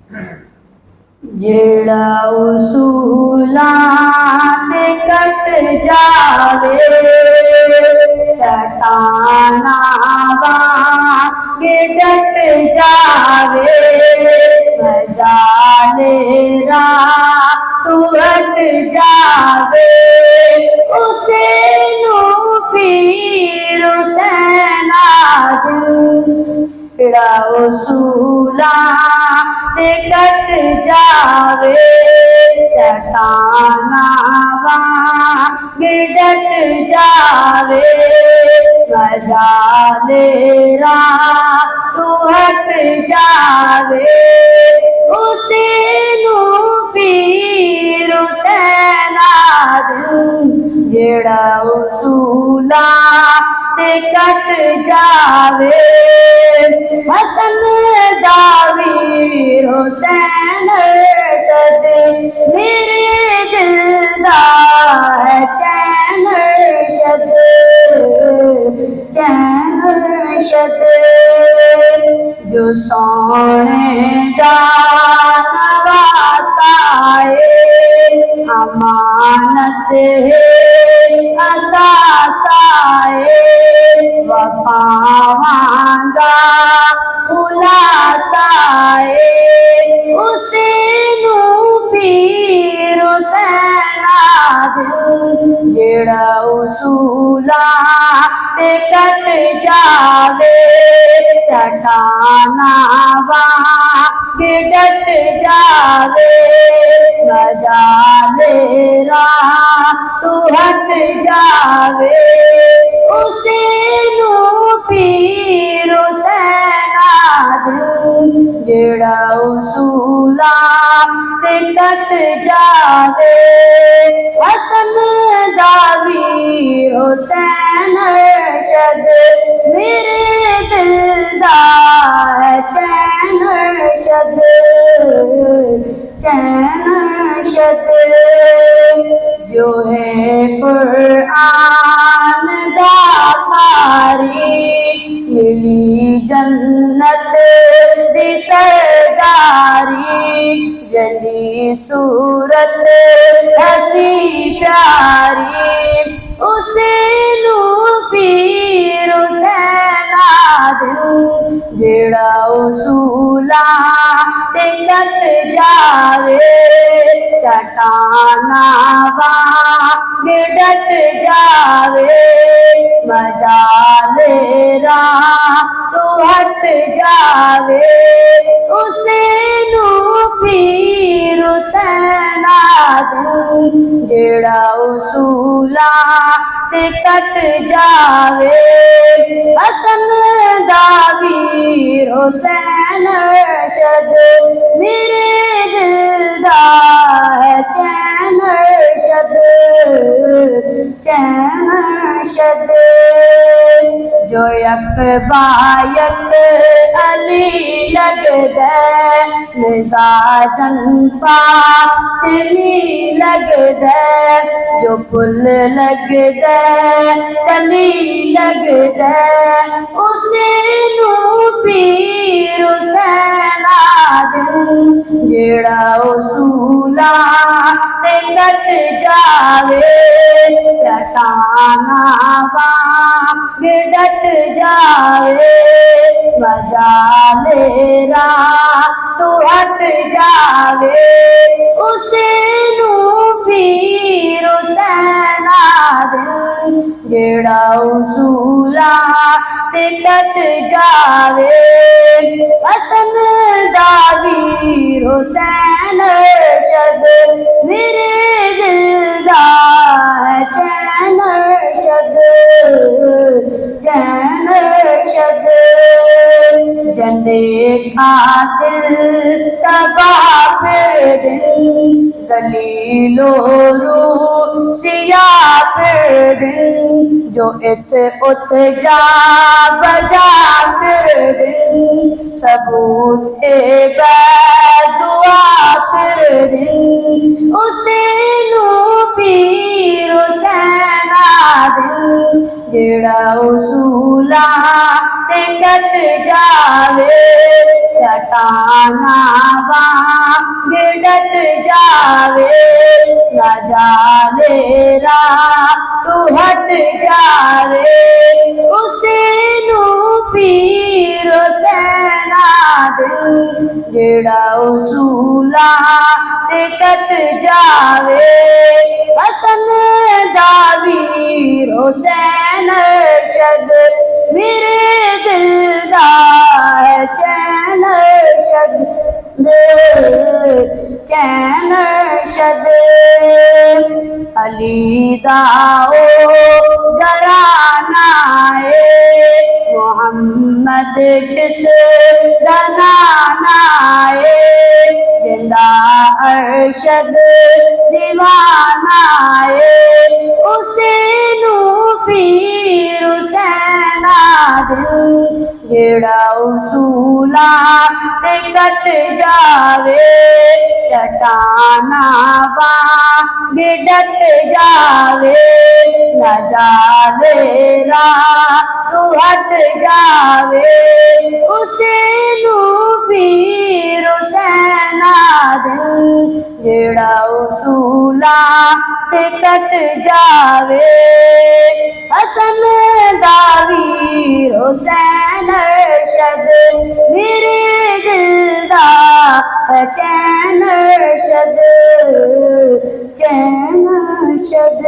जेड़ा उसूला ते कट जावे चटाना वांगे डट जावे मजाले तू हट जावे उसे नू पीर हुसैना जेड़ा उसूला ते कट जावे चटाना वांगे डट जावे मजाले तू हट जावे उसे नू पीर हुसैना जेड़ा उसूला ते कट जावे हसन दावीर हुसैन अरशद मेरे दिल दा है चैन अरशद चैन अरशद जो सोने दा नवासाए अमानत है असासाए वफावांदा खुलासाए उसे नू पीर हुसैना जेड़ा उसूला ते कट जावे चटाना वांगे डट जावे मजाले तू हट जावे उसे नू पीर हुसैना जेड़ा उसूला ते कट जावे हसन दावीर हुसैन अरशद मेरे दिल दा है चैन अरशद चैन अरशद जो है कुरान दा कारी मिली जन्नत दी सरदारी जंदी सूरत हसी प्यारी उसे नू पीर हुसैना जेड़ा उसूला ते कट जावे चटाना वांगे डट जावे मजाले तू हट जावे उसे नू पीर हुसैना जेड़ा उसूला ते कट जावे हसन दावीर हुसैन अरशद मेरे दिल दा है चैन अरशद चैन अरशद जो यक बायक अली लगदा मिजाजन फातिमी लगदा जो फुल लगदा कली लगदा उसे नू पीर हुसैना जेड़ा उसूला ते कट जावे चटाना वांगे डट जावे मजाले तू हट जावे उसे नू पीर हुसैना जेड़ा उसूला ते कट जावे हसन दावीर हुसैन अरशद मेरे दिल दा है चैन अरशद चैन अरशद जंदे कातिल तबाह फिर दिन जलीलो रू सिया फिर दिन जो इत उत जा बजा फिर दिन सबूत दुआ फिर दिन उसे नू पीर हुसैना दिन जेड़ा उसूला ते कट जावे चटाना वा जावे ना जाने राह तू हट जावे उसे नू पीर हुसैना दिल जेड़ा उसूला ते कट जावे हसन दा वीर हुसैन अरशद मेरे दिल दा है चैन अरशद चैन अरशद अली दा ओ घराना है मोहम्मद जिस दा नाना है जिंदा अरशद दीवाना है उसे नू पीर हुसैना दिल जेड़ा उसूला ते कट जावे चटाना वांग डट जावे न जावे राह तू हट जावे उसे नू पीर हुसैना दिल जेड़ा उसूला ते कट जावे हसन दा वीर हुसैन अरशद मेरे दिल दा है चैन अरशद चैन अरशद।